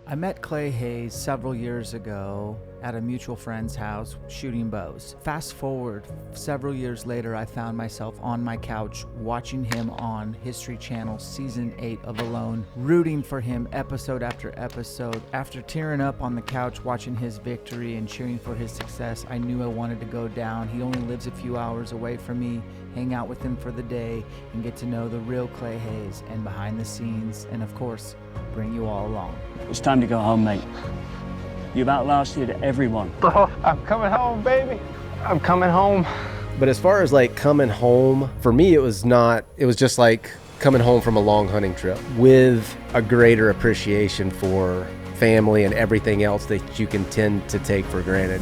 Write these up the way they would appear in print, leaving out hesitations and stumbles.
I met Clay Hayes several years ago at a mutual friend's house shooting bows. Fast forward several years later, I found myself on my couch watching him on History Channel season 8 of Alone, rooting for him episode after episode. After tearing up on the couch watching his victory and cheering for his success, I knew I wanted to go down. He only lives a few hours away from me, hang out with him for the day, and get to know the real Clay Hayes and behind the scenes, and of course, bring you all along. It's time to go home, mate. You've outlasted everyone. Oh, I'm coming home, baby. I'm coming home. But as far as like coming home, for me, it was just like coming home from a long hunting trip with a greater appreciation for family and everything else that you can tend to take for granted.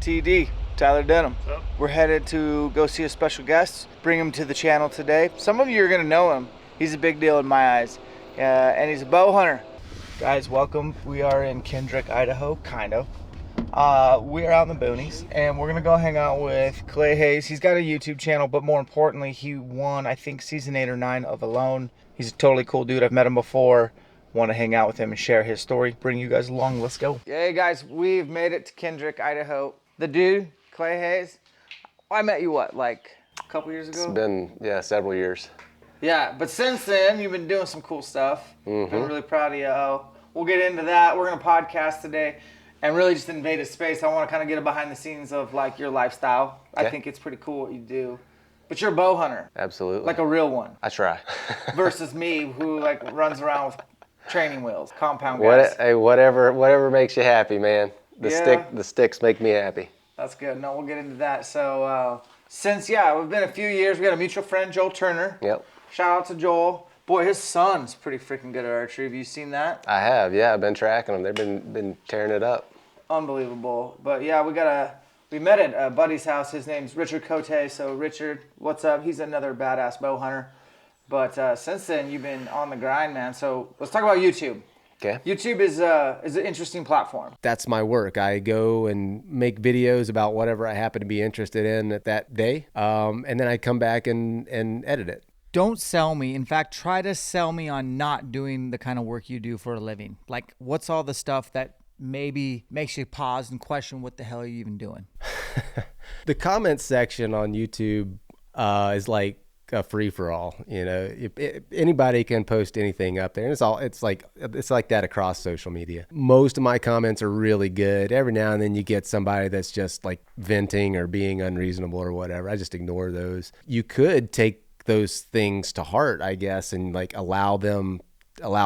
TD, Tyler Denham. We're headed to go see a special guest, bring him to the channel today. Some of you are gonna know him. He's a big deal in my eyes, and he's a bow hunter. Guys, welcome. We are in Kendrick, Idaho, kind of. We're out in the boonies, and we're gonna go hang out with Clay Hayes. He's got a YouTube channel, but more importantly, he won, I think, season 8 or 9 of Alone. He's a totally cool dude. I've met him before. Want to hang out with him and share his story. Bring you guys along. Let's go. Hey guys, we've made it to Kendrick, Idaho. The dude, Clay Hayes. I met you like a couple years ago? It's been, several years. Yeah, but since then, you've been doing some cool stuff. Been really proud of you. We'll get into that. We're going to podcast today and really just invade a space. I want to kind of get behind the scenes of like your lifestyle. Okay. I think it's pretty cool what you do. But you're a bow hunter. Absolutely. Like a real one. I try. Versus me, who like runs around with training wheels, compound guys. Hey, whatever makes you happy, man. The sticks make me happy. That's good. No, we'll get into that. So since, we've been a few years. We got a mutual friend, Joel Turner. Yep. Shout out to Joel. Boy, his son's pretty freaking good at archery. Have you seen that? I have, yeah. I've been tracking them. They've been tearing it up. Unbelievable. But yeah, we met at a buddy's house. His name's Richard Cote. So Richard, what's up? He's another badass bow hunter. But since then, you've been on the grind, man. So let's talk about YouTube. Okay. YouTube is an interesting platform. That's my work. I go and make videos about whatever I happen to be interested in at that day, and then I come back and edit it. Don't sell me. In fact, try to sell me on not doing the kind of work you do for a living. Like, what's all the stuff that maybe makes you pause and question what the hell are you even doing? The comments section on YouTube is like a free-for-all. You know, anybody can post anything up there, and it's like that across social media. Most of my comments are really good. Every now and then you get somebody that's just like venting or being unreasonable or whatever. I just ignore those. You could take those things to heart, I guess, and like allow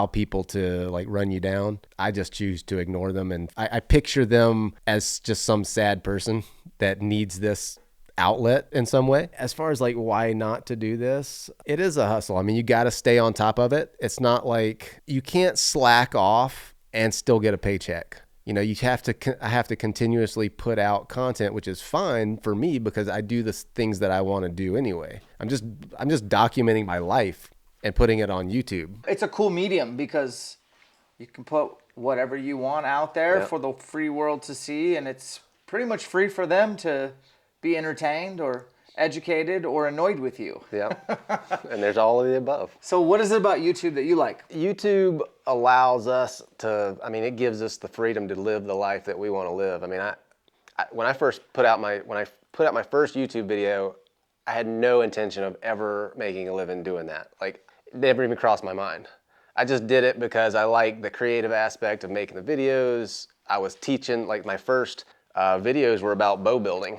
people to like run you down. I just choose to ignore them, and I picture them as just some sad person that needs this outlet in some way. As far as like why not to do this, it is a hustle. I mean, you got to stay on top of it. It's not like you can't slack off and still get a paycheck. You know, I have to continuously put out content, which is fine for me because I do the things that I want to do anyway. I'm just documenting my life and putting it on YouTube. It's a cool medium because you can put whatever you want out there for the free world to see, and it's pretty much free for them to be entertained or educated or annoyed with you. Yeah, and there's all of the above. So what is it about YouTube that you like? YouTube allows us to, it gives us the freedom to live the life that we want to live. I mean, when I put out my first YouTube video, I had no intention of ever making a living doing that. Like, it never even crossed my mind. I just did it because I like the creative aspect of making the videos. I was teaching, like my first videos were about bow building.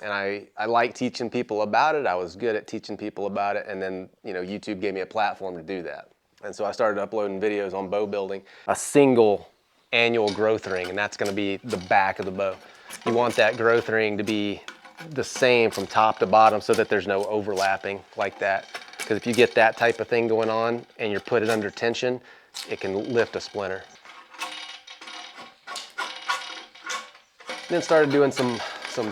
And I like teaching people about it. I was good at teaching people about it. And then, YouTube gave me a platform to do that. And so I started uploading videos on bow building, a single annual growth ring, and that's gonna be the back of the bow. You want that growth ring to be the same from top to bottom so that there's no overlapping like that. Because if you get that type of thing going on and you're put it under tension, it can lift a splinter. Then started doing some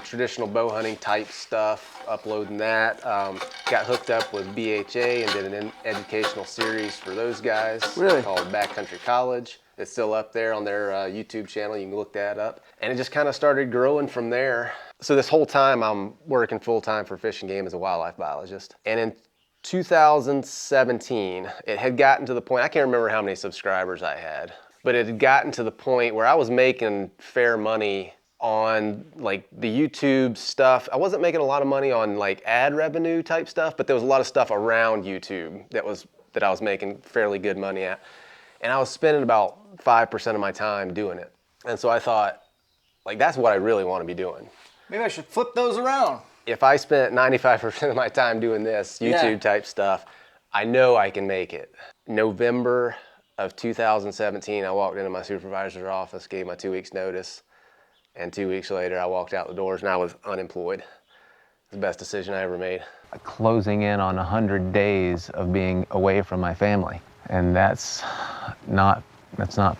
traditional bow hunting type stuff, uploading that. Got hooked up with BHA and did an educational series for those guys. Really? Called Backcountry College. It's still up there on their YouTube channel. You can look that up. And it just kind of started growing from there. So this whole time I'm working full time for Fish and Game as a wildlife biologist. And in 2017, it had gotten to the point, I can't remember how many subscribers I had, but it had gotten to the point where I was making fair money on like the YouTube stuff. I wasn't making a lot of money on like ad revenue type stuff, but there was a lot of stuff around YouTube that I was making fairly good money at. And I was spending about 5% of my time doing it. And so I thought, like, that's what I really want to be doing. Maybe I should flip those around. If I spent 95% of my time doing this YouTube type stuff, I know I can make it. November of 2017, I walked into my supervisor's office, gave my 2 weeks notice, and 2 weeks later I walked out the doors and I was unemployed. It was the best decision I ever made. Closing in on 100 days of being away from my family, and that's not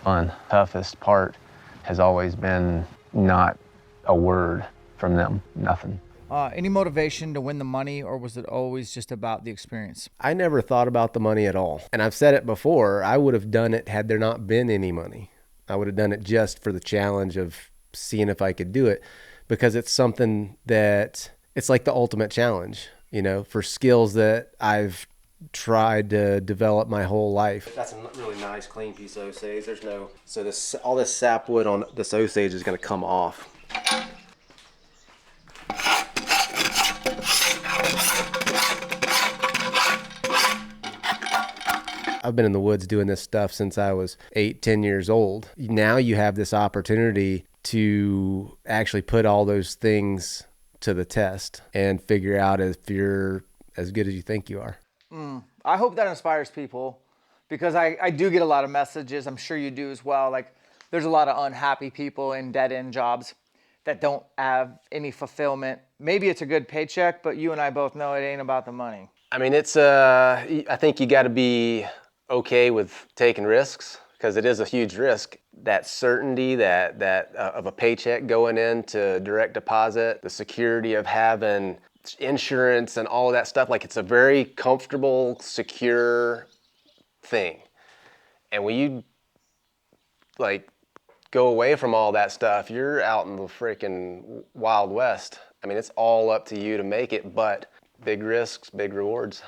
fun. Toughest part has always been not a word from them, nothing. Any motivation to win the money, or was it always just about the experience? I never thought about the money at all. And I've said it before, I would have done it had there not been any money. I would have done it just for the challenge of seeing if I could do it, because it's something that it's like the ultimate challenge, you know, for skills that I've tried to develop my whole life. That's a really nice clean piece of Osage. There's no, so this, all this sapwood on this Osage is going to come off. I've been in the woods doing this stuff since I was 8-10 years old. Now you have this opportunity to actually put all those things to the test and figure out if you're as good as you think you are. I hope that inspires people, because I do get a lot of messages. I'm sure you do as well. Like, there's a lot of unhappy people in dead-end jobs that don't have any fulfillment. Maybe it's a good paycheck, but you and I both know it ain't about the money. I mean, I think you got to be okay with taking risks, because it is a huge risk. That certainty that of a paycheck going into direct deposit, the security of having insurance and all of that stuff, like, it's a very comfortable, secure thing. And when you like go away from all that stuff, you're out in the freaking Wild West. I mean, it's all up to you to make it, but big risks, big rewards.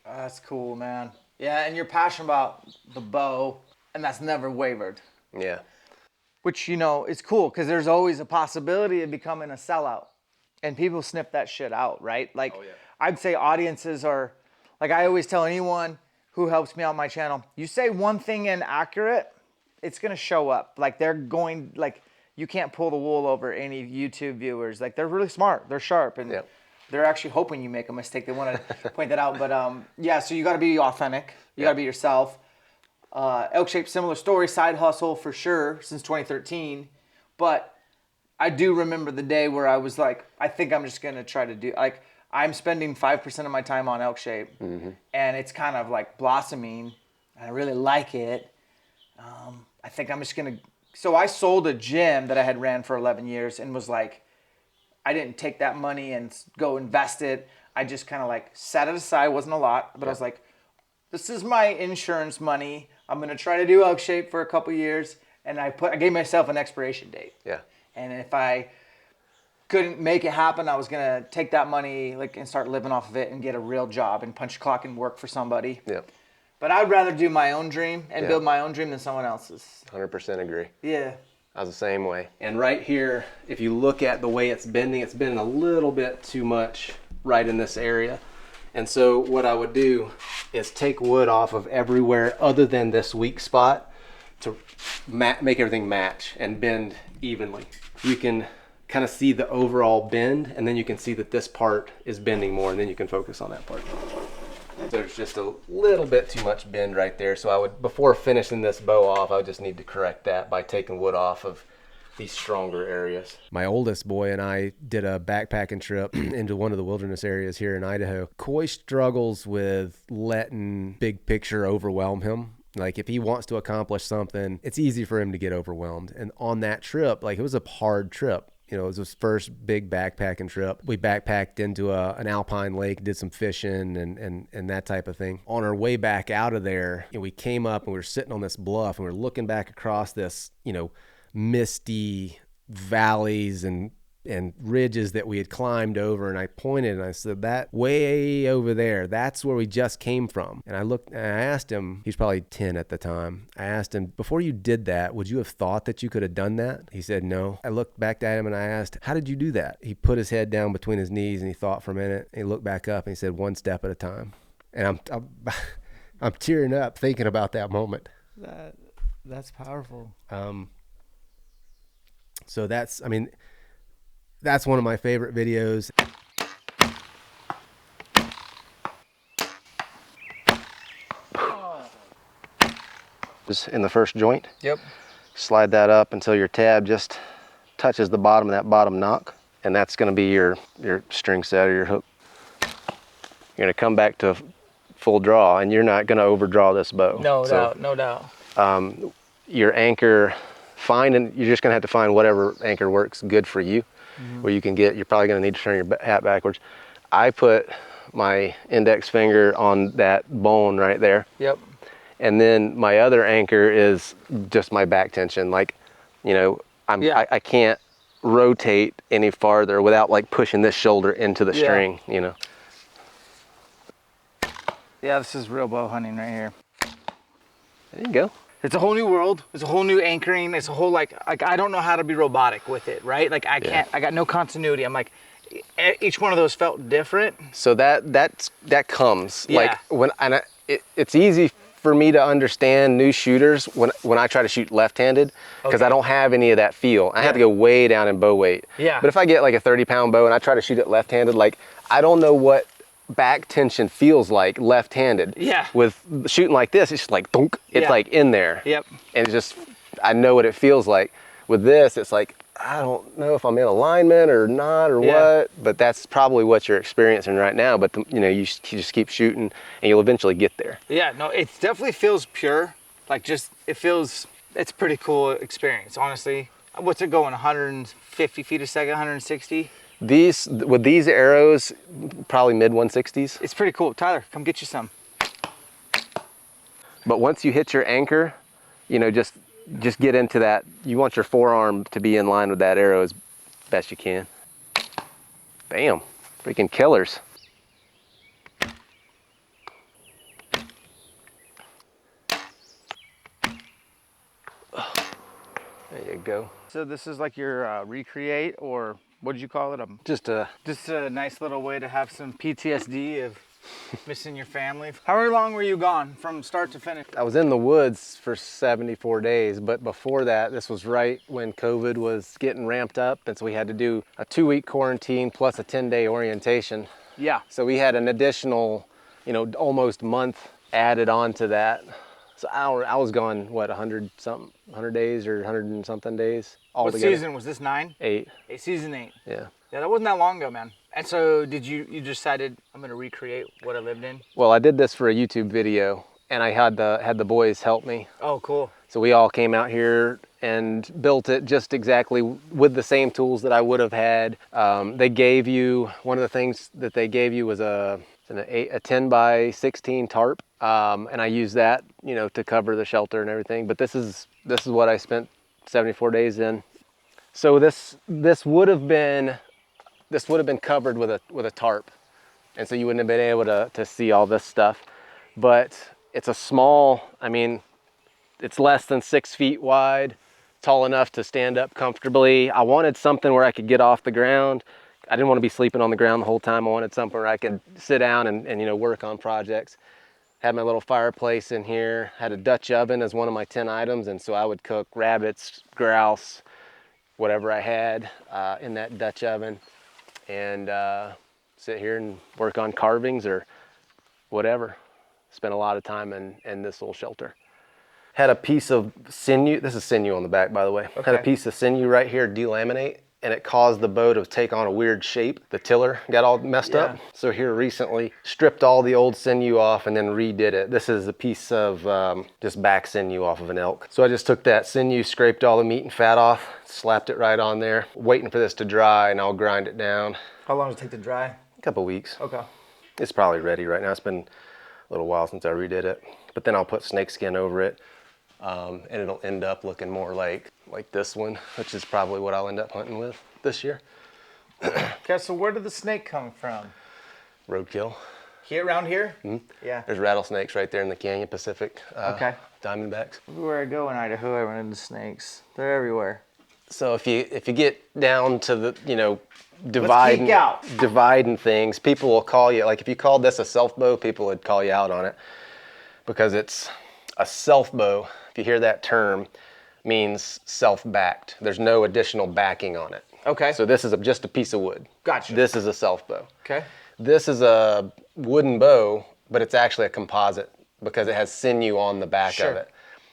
That's cool, man. Yeah, and you're passionate about the bow, and that's never wavered. Yeah. Which, you know, is cool, because there's always a possibility of becoming a sellout. And people sniff that shit out, right? Like, I'd say audiences are, like, I always tell anyone who helps me on my channel, you say one thing inaccurate, it's going to show up. Like, they're going, like, you can't pull the wool over any YouTube viewers. Like, they're really smart. They're sharp. And they're actually hoping you make a mistake. They want to point that out. But, yeah, so you got to be authentic. You got to be yourself. ElkShape, similar story, side hustle for sure since 2013. But I do remember the day where I was like, I think I'm just going to try to do, like, I'm spending 5% of my time on ElkShape, and it's kind of like blossoming, and I really like it. I think I'm just going to, so I sold a gym that I had ran for 11 years and was like, I didn't take that money and go invest it. I just kind of like set it aside. It wasn't a lot, but I was like, this is my insurance money. I'm going to try to do ElkShape for a couple years. And I gave myself an expiration date. Yeah. And if I couldn't make it happen, I was going to take that money like and start living off of it and get a real job and punch a clock and work for somebody. Yeah. But I'd rather do my own dream and build my own dream than someone else's. 100% agree. Yeah. I was the same way. And right here, if you look at the way it's bending a little bit too much right in this area. And so what I would do is take wood off of everywhere other than this weak spot to make everything match and bend evenly. You can kind of see the overall bend, and then you can see that this part is bending more, and then you can focus on that part. There's just a little bit too much bend right there. So I would, before finishing this bow off, I would just need to correct that by taking wood off of these stronger areas. My oldest boy and I did a backpacking trip into one of the wilderness areas here in Idaho. Coy struggles with letting big picture overwhelm him. Like, if he wants to accomplish something, it's easy for him to get overwhelmed. And on that trip, like, it was a hard trip. You know, it was his first big backpacking trip. We backpacked into an alpine lake, did some fishing and that type of thing. On our way back out of there, we came up and we were sitting on this bluff and we were looking back across this, misty valleys and and ridges that we had climbed over, and I pointed and I said, that way over there, that's where we just came from. And I looked and I asked him, he's probably 10 at the time. I asked him, before you did that, would you have thought that you could have done that? He said no. I looked back at him and I asked, how did you do that? He put his head down between his knees and he thought for a minute, and he looked back up and he said, one step at a time. And I'm tearing up thinking about that moment. That's powerful. So that's one of my favorite videos. Just in the first joint. Yep. Slide that up until your tab just touches the bottom of that bottom knock, and that's going to be your string set or your hook. You're going to come back to full draw, and you're not going to overdraw this bow. No doubt. Your anchor, you're just going to have to find whatever anchor works good for you. Where you can you're probably going to need to turn your hat backwards. I put my index finger on that bone right there. Yep. And then my other anchor is just my back tension. Like, I can't rotate any farther without like pushing this shoulder into the string, Yeah, this is real bow hunting right here. There you go. It's a whole new world. It's a whole new anchoring. It's a whole like I don't know how to be robotic with it, right? Like I can't. I got no continuity. I'm like, each one of those felt different. So that comes Yeah. like it's easy for me to understand new shooters when I try to shoot left-handed because I don't have any of that feel. I have to go way down in bow weight. Yeah. But if I get like a 30-pound bow and I try to shoot it left-handed, like I don't know what back tension feels like left-handed. Yeah. With shooting like this, it's just like thunk. It's like in there. Yep. And it's just, I know what it feels like. With this, it's like, I don't know if I'm in alignment or not or what, but that's probably what you're experiencing right now. But you just keep shooting and you'll eventually get there. Yeah, no, it definitely feels pure. Like it's a pretty cool experience, honestly. What's it going, 150 feet a second, 160? With these arrows, probably mid 160s. It's pretty cool. Tyler, come get you some. But once you hit your anchor, just get into that. You want your forearm to be in line with that arrow as best you can. Bam, freaking killers. There you go. So this is like your recreate, or what did you call it? Just a nice little way to have some PTSD of missing your family. How long were you gone from start to finish? I was in the woods for 74 days, but before that, this was right when COVID was getting ramped up, and so we had to do a 2-week quarantine plus a 10-day orientation. Yeah. So we had an additional, almost month added on to that. So I was gone, what, 100 days or 100 and something days altogether. What season was this? 9? 8. Season 8. Yeah. Yeah, that wasn't that long ago, man. And so did you decided I'm gonna recreate what I lived in? Well, I did this for a YouTube video, and I had the boys help me. Oh, cool. So we all came out here and built it just exactly with the same tools that I would have had. They gave you, one of the things that they gave you was a 10 by 16 tarp, and I used that, to cover the shelter and everything. But this is what I spent 74 days in. So this would have been covered with a tarp, and so you wouldn't have been able to see all this stuff. But it's a small, it's less than 6 feet wide, tall enough to stand up comfortably. I wanted something where I could get off the ground. I didn't want to be sleeping on the ground the whole time. I wanted something where I could sit down and work on projects. Had my little fireplace in here, had a Dutch oven as one of my 10 items, and so I would cook rabbits, grouse, whatever I had in that Dutch oven, and sit here and work on carvings or whatever. Spent a lot of time in this little shelter. Had a piece of sinew, this is sinew on the back, by the way. Okay. Had a piece of sinew right here delaminate, and it caused the bow to take on a weird shape. The tiller got all messed up. So here recently, stripped all the old sinew off and then redid it. This is a piece of just back sinew off of an elk. So I just took that sinew, scraped all the meat and fat off, slapped it right on there, waiting for this to dry, and I'll grind it down. How long does it take to dry? A couple weeks. Okay. It's probably ready right now. It's been a little while since I redid it. But then I'll put snakeskin over it, and it'll end up looking more like this one, which is probably what I'll end up hunting with this year. Okay, so where did the snake come from? Roadkill. Here, around here? Yeah. There's rattlesnakes right there in the Canyon Pacific. Okay. Diamondbacks. Everywhere I go in Idaho, I run into snakes. They're everywhere. So if you get down to the, Let's geek out. dividing things, people will call you, like if you called this a self bow, people would call you out on it because it's a self bow. If you hear that term, means self-backed. There's no additional backing on it. Okay. So this is just a piece of wood. Gotcha. This is a self bow. Okay. This is a wooden bow, but it's actually a composite because it has sinew on the back of it.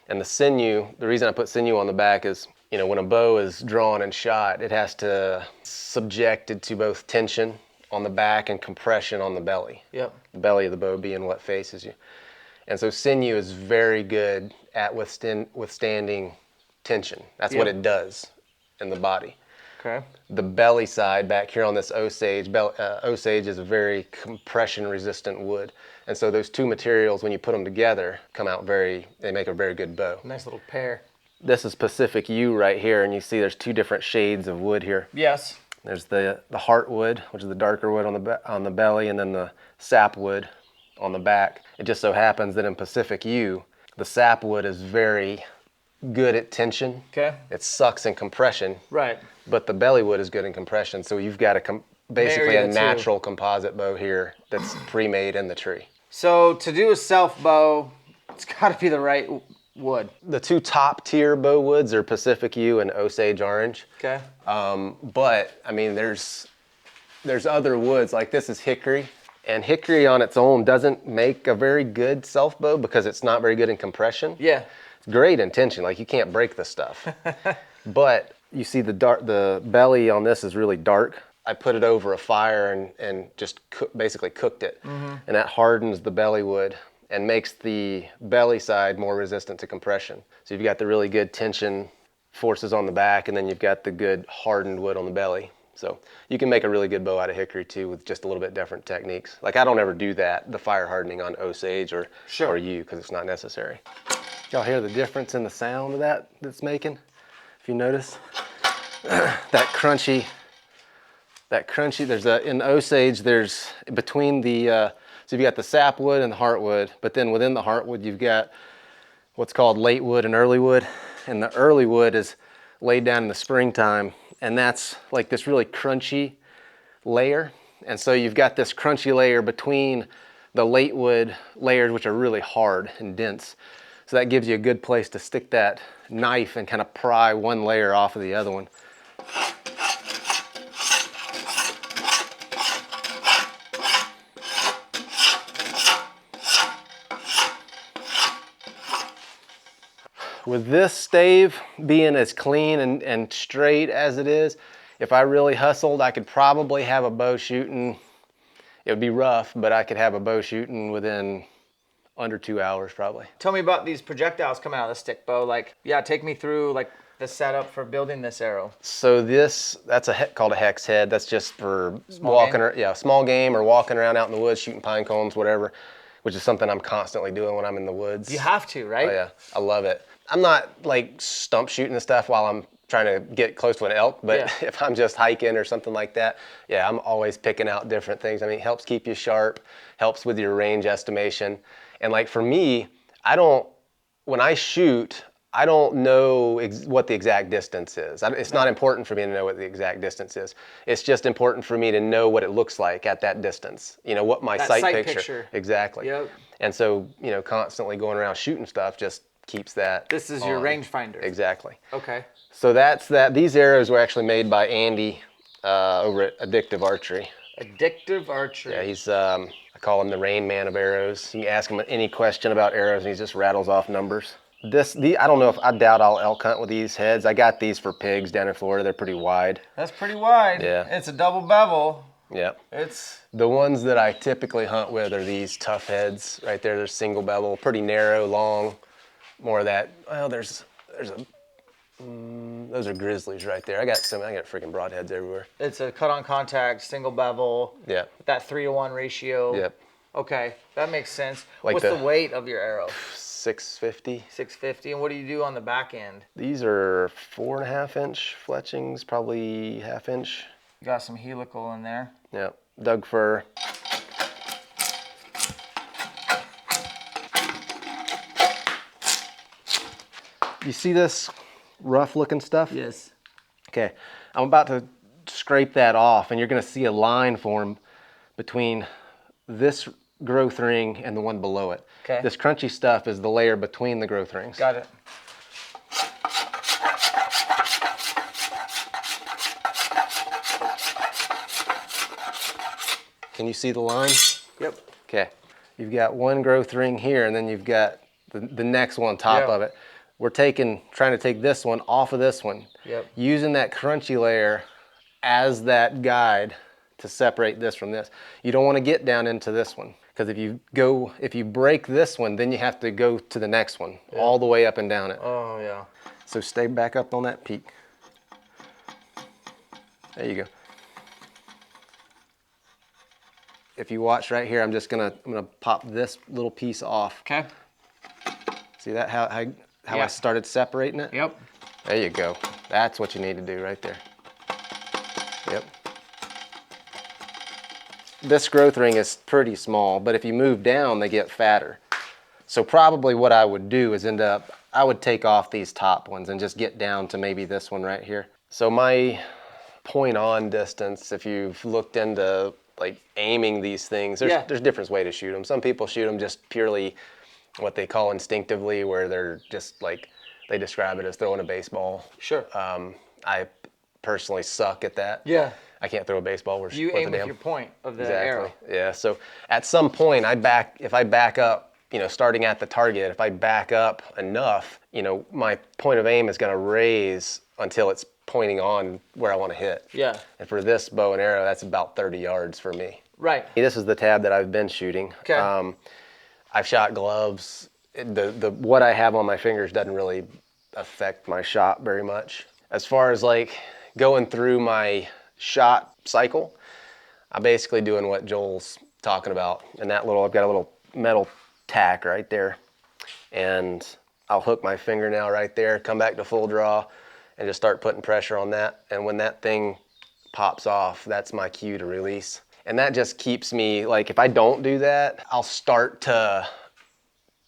And the sinew, the reason I put sinew on the back is, when a bow is drawn and shot, it has to subjected to both tension on the back and compression on the belly. Yep. The belly of the bow being what faces you. And so sinew is very good at withstanding tension. That's what it does in the body. Okay. The belly side back here on this Osage, Osage is a very compression resistant wood. And so those two materials, when you put them together, they make a very good bow. Nice little pair. This is Pacific Yew right here, and you see there's two different shades of wood here. Yes. There's the heartwood, which is the darker wood on the belly, and then the sapwood on the back. It just so happens that in Pacific Yew, the sapwood is very good at tension. Okay. It sucks in compression. Right. But the belly wood is good in compression, so you've got basically a natural composite bow here that's pre-made in the tree. So to do a self bow, it's got to be the right wood. The two top tier bow woods are Pacific Yew and Osage Orange. Okay. But I mean, there's other woods, like this is hickory, and hickory on its own doesn't make a very good self bow because it's not very good in compression. Yeah. It's great in tension, like you can't break the stuff. But you see the belly on this is really dark. I put it over a fire and just basically cooked it. And that hardens the belly wood and makes the belly side more resistant to compression. So you've got the really good tension forces on the back, and then you've got the good hardened wood on the belly. So you can make a really good bow out of hickory too with just a little bit different techniques. Like I don't ever do that, the fire hardening on Osage or yew, because it's not necessary. Y'all hear the difference in the sound of that's making? If you notice, that crunchy, in Osage, there's between so you've got the sapwood and the heartwood, but then within the heartwood, you've got what's called late wood and early wood. And the early wood is laid down in the springtime, and that's like this really crunchy layer. And so you've got this crunchy layer between the late wood layers, which are really hard and dense. So that gives you a good place to stick that knife and kind of pry one layer off of the other one. With this stave being as clean and straight as it is, if I really hustled, I could probably have a bow shooting. It would be rough, but I could have a bow shooting within under 2 hours probably. Tell me about these projectiles coming out of the stick bow. Like, yeah, take me through like the setup for building this arrow. So that's called a hex head. That's just for small game or walking around out in the woods, shooting pine cones, whatever, which is something I'm constantly doing when I'm in the woods. You have to, right? Oh yeah, I love it. I'm not like stump shooting and stuff while I'm trying to get close to an elk, but if I'm just hiking or something like that, yeah, I'm always picking out different things. I mean, it helps keep you sharp, helps with your range estimation. And like for me, when I shoot, I don't know what the exact distance is. It's not important for me to know what the exact distance is. It's just important for me to know what it looks like at that distance. You know, what my sight picture. Exactly. Yep. And so, constantly going around shooting stuff just keeps that. This is your rangefinder. Exactly. Okay. So that's that. These arrows were actually made by Andy over at Addictive Archery. Addictive Archery. Yeah, he's I call him the Rain Man of arrows. You can ask him any question about arrows, and he just rattles off numbers. I doubt I'll elk hunt with these heads. I got these for pigs down in Florida. They're pretty wide. That's pretty wide. Yeah. It's a double bevel. Yep. It's the ones that I typically hunt with are these tough heads right there. They're single bevel, pretty narrow, long. More of that. Well, those are grizzlies right there. I got freaking broadheads everywhere. It's a cut-on contact, single bevel. Yeah. That 3-to-1 ratio. Yep. Okay, that makes sense. Like What's the weight of your arrow? 650. 650. And what do you do on the back end? These are 4.5-inch fletchings, probably 1/2 inch. Got some helical in there. Yep, Doug fir. You see this rough looking stuff? Yes. Okay, I'm about to scrape that off, and you're gonna see a line form between this growth ring and the one below it. Okay. This crunchy stuff is the layer between the growth rings. Got it. Can you see the line? Yep. Okay, you've got one growth ring here, and then you've got the next one on top Yeah. of it. We're trying to take this one off of this one. Yep. Using that crunchy layer as that guide to separate this from this. You don't want to get down into this one, because if you break this one, then you have to go to the next one, all the way up and down it. Oh, yeah. So stay back up on that peak. There you go. If you watch right here, I'm gonna pop this little piece off. Okay. See that, how I started separating it? Yep. There you go. That's what you need to do right there. Yep. This growth ring is pretty small, but if you move down, they get fatter. So probably what I would do is I would take off these top ones and just get down to maybe this one right here. So my point on distance, if you've looked into like aiming these things, there's different ways to shoot them. Some people shoot them just purely what they call instinctively, where they're just like, they describe it as throwing a baseball. Sure. I personally suck at that. Yeah. I can't throw a baseball with You a aim damn. with your point of the Exactly. arrow. Yeah. So at some point, if I back up, starting at the target, if I back up enough, my point of aim is going to raise until it's pointing on where I want to hit. Yeah. And for this bow and arrow, that's about 30 yards for me. Right. This is the tab that I've been shooting. Okay. I've shot gloves. What I have on my fingers doesn't really affect my shot very much. As far as like going through my shot cycle, I'm basically doing what Joel's talking about. And I've got a little metal tack right there, and I'll hook my fingernail right there, come back to full draw, and just start putting pressure on that. And when that thing pops off, that's my cue to release. And that just keeps me, like, if I don't do that, I'll start to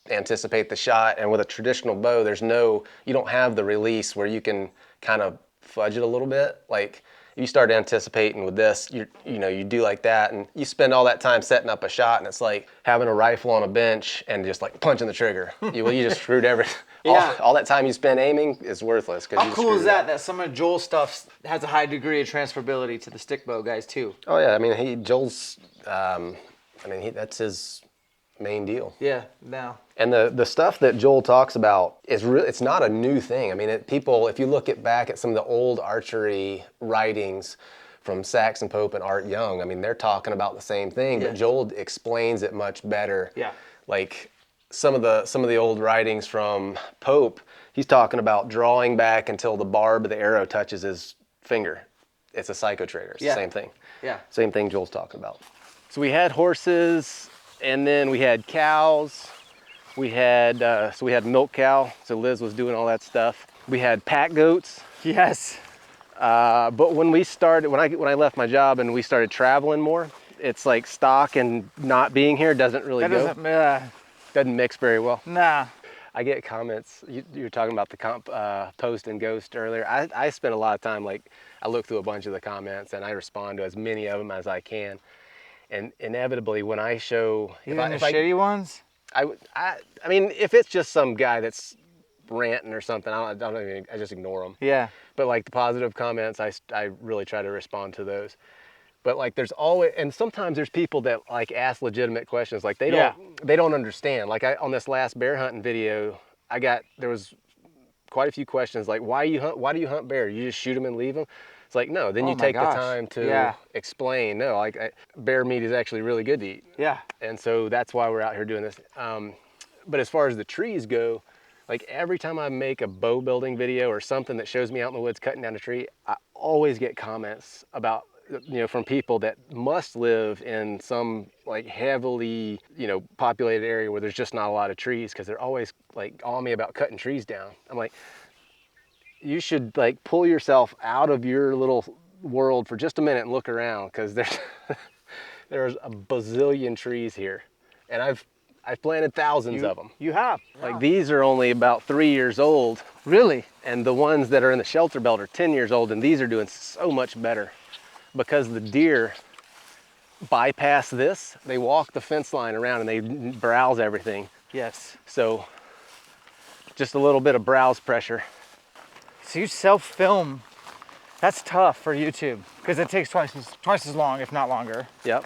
anticipate the shot. And with a traditional bow, you don't have the release where you can kind of fudge it a little bit. Like, you start anticipating with this, you do like that, and you spend all that time setting up a shot, and it's like having a rifle on a bench and just like punching the trigger. You just screwed everything. Yeah. All that time you spend aiming is worthless. How cool is that some of Joel's stuff has a high degree of transferability to the stick bow guys too? Oh yeah, I mean, Joel's, that's his main deal. Yeah, now. And the stuff that Joel talks about it's not a new thing. I mean, if you look back at some of the old archery writings from Saxon Pope and Art Young, I mean, they're talking about the same thing, but Joel explains it much better. Yeah. Like some of the old writings from Pope, he's talking about drawing back until the barb of the arrow touches his finger. It's a psycho trigger. It's the same thing. Yeah. Same thing Joel's talking about. So we had horses, and then we had cows. We had milk cow, so Liz was doing all that stuff. We had pack goats. Yes. But when I left my job and we started traveling more, it's like stock and not being here doesn't really doesn't mix very well. Nah. I get comments. You were talking about the post and ghost earlier. I spend a lot of time, like, I look through a bunch of the comments and I respond to as many of them as I can. And inevitably, when I show, Even the shitty ones. I mean, if it's just some guy that's ranting or something, I just ignore them. Yeah. But like the positive comments, I really try to respond to those. But like there's always, and sometimes there's people that like ask legitimate questions, like they don't understand. Like on this last bear hunting video, there was quite a few questions like, why do you hunt bear? You just shoot them and leave them? It's like, no, then you take the time to explain, no, like bear meat is actually really good to eat. Yeah. And so that's why we're out here doing this. But as far as the trees go, like every time I make a bow building video or something that shows me out in the woods cutting down a tree, I always get comments about, from people that must live in some like heavily, populated area where there's just not a lot of trees, because they're always like on me about cutting trees down. I'm like, you should like pull yourself out of your little world for just a minute and look around, because there's a bazillion trees here, and I've planted thousands of them. You have. Like these are only about 3 years old. Really? And the ones that are in the shelter belt are 10 years old, and these are doing so much better because the deer bypass this. They walk the fence line around and they browse everything. Yes. So just a little bit of browse pressure. So you self-film. That's tough for YouTube because it takes twice as long, if not longer. Yep.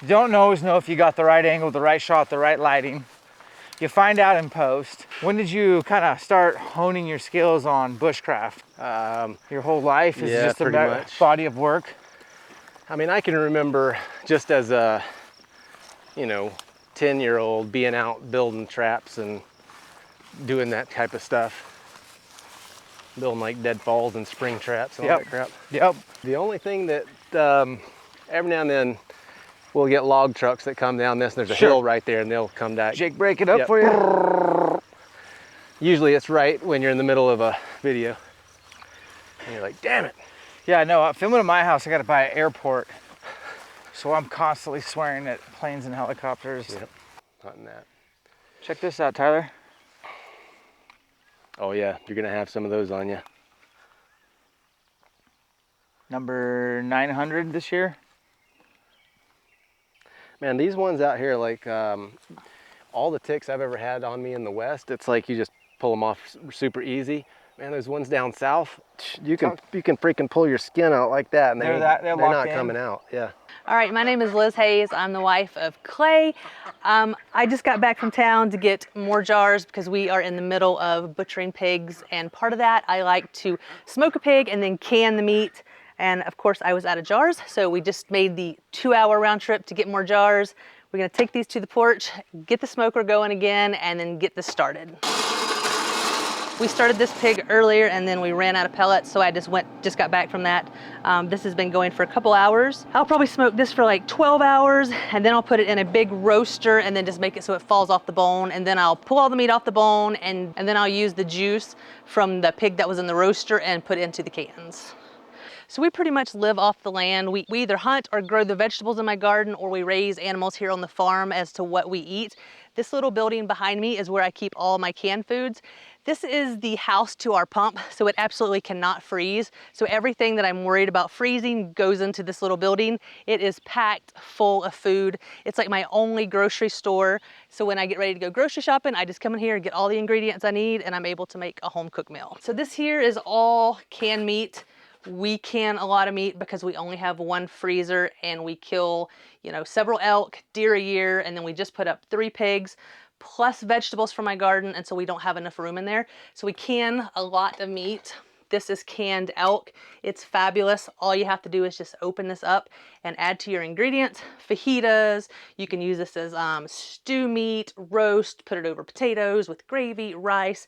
You don't always know if you got the right angle, the right shot, the right lighting. You find out in post. When did you kind of start honing your skills on bushcraft? Your whole life is just a body of work? I mean, I can remember just as a, 10-year-old being out building traps and doing that type of stuff. Building like deadfalls and spring traps and all that crap. Yep. The only thing that every now and then we'll get log trucks that come down this, and there's a hill right there, and they'll come down. Jake, break it up for you. Usually it's right when you're in the middle of a video. And you're like, damn it. Yeah, no, filming at my house, I got to buy an airport. So I'm constantly swearing at planes and helicopters. Yep, hunting that. Check this out, Tyler. Oh yeah, you're gonna have some of those on you. Number 900 this year. Man, these ones out here, like all the ticks I've ever had on me in the West, it's like you just pull them off super easy. Man, those ones down south, you can freaking pull your skin out like that, and they're not coming out. Yeah. All right, my name is Liz Hayes. I'm the wife of Clay. I just got back from town to get more jars because we are in the middle of butchering pigs, and part of that, I like to smoke a pig and then can the meat. And of course, I was out of jars, so we just made the 2-hour round trip to get more jars. We're gonna take these to the porch, get the smoker going again, and then get this started. We started this pig earlier and then we ran out of pellets, so I just got back from that. This has been going for a couple hours. I'll probably smoke this for like 12 hours, and then I'll put it in a big roaster and then just make it so it falls off the bone, and then I'll pull all the meat off the bone, and then I'll use the juice from the pig that was in the roaster and put it into the cans. So we pretty much live off the land. We either hunt or grow the vegetables in my garden, or we raise animals here on the farm as to what we eat. This little building behind me is where I keep all my canned foods. This is the house to our pump, so it absolutely cannot freeze. So everything that I'm worried about freezing goes into this little building. It is packed full of food. It's like my only grocery store. So when I get ready to go grocery shopping, I just come in here and get all the ingredients I need, and I'm able to make a home cooked meal. So this here is all canned meat. We can a lot of meat because we only have one freezer, and we kill, several elk, deer a year, and then we just put up 3 pigs plus vegetables from my garden, and so we don't have enough room in there. So we can a lot of meat. This is canned elk. It's fabulous. All you have to do is just open this up and add to your ingredients. Fajitas, you can use this as stew meat, roast, put it over potatoes with gravy, rice.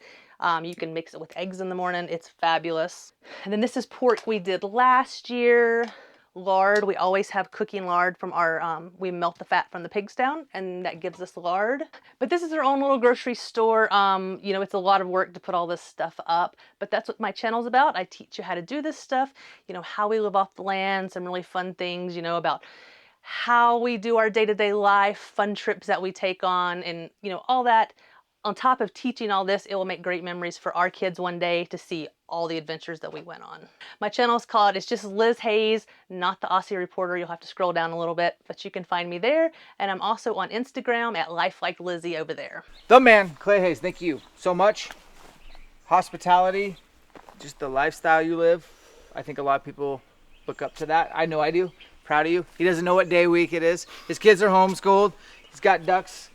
You can mix it with eggs in the morning. It's fabulous. And then this is pork we did last year. Lard, we always have cooking lard from our, we melt the fat from the pigs down, and that gives us lard. But this is our own little grocery store. It's a lot of work to put all this stuff up, but that's what my channel's about. I teach you how to do this stuff, how we live off the land, some really fun things, about how we do our day-to-day life, fun trips that we take on, and, all that. On top of teaching all this, it will make great memories for our kids one day to see all the adventures that we went on. My channel is called, it's just Liz Hayes, not the Aussie Reporter. You'll have to scroll down a little bit, but you can find me there. And I'm also on Instagram at Life Like Lizzie over there. The man, Clay Hayes, thank you so much. Hospitality, just the lifestyle you live. I think a lot of people look up to that. I know I do. Proud of you. He doesn't know what day of week it is. His kids are homeschooled. He's got ducks.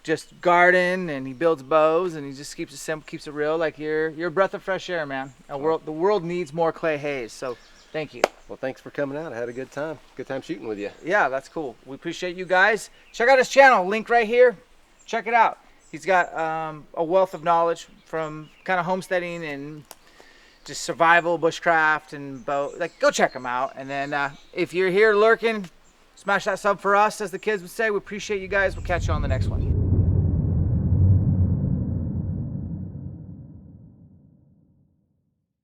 Just garden, and he builds bows, and he just keeps it simple, keeps it real. Like you're a breath of fresh air, man. The world needs more Clay Hayes, so thank you. Well, thanks for coming out. I had a good time. Good time shooting with you. Yeah, that's cool. We appreciate you guys. Check out his channel, link right here. Check it out. He's got a wealth of knowledge from kind of homesteading and just survival, bushcraft, and bow. Like, go check him out. And then if you're here lurking, smash that sub for us, as the kids would say. We appreciate you guys. We'll catch you on the next one.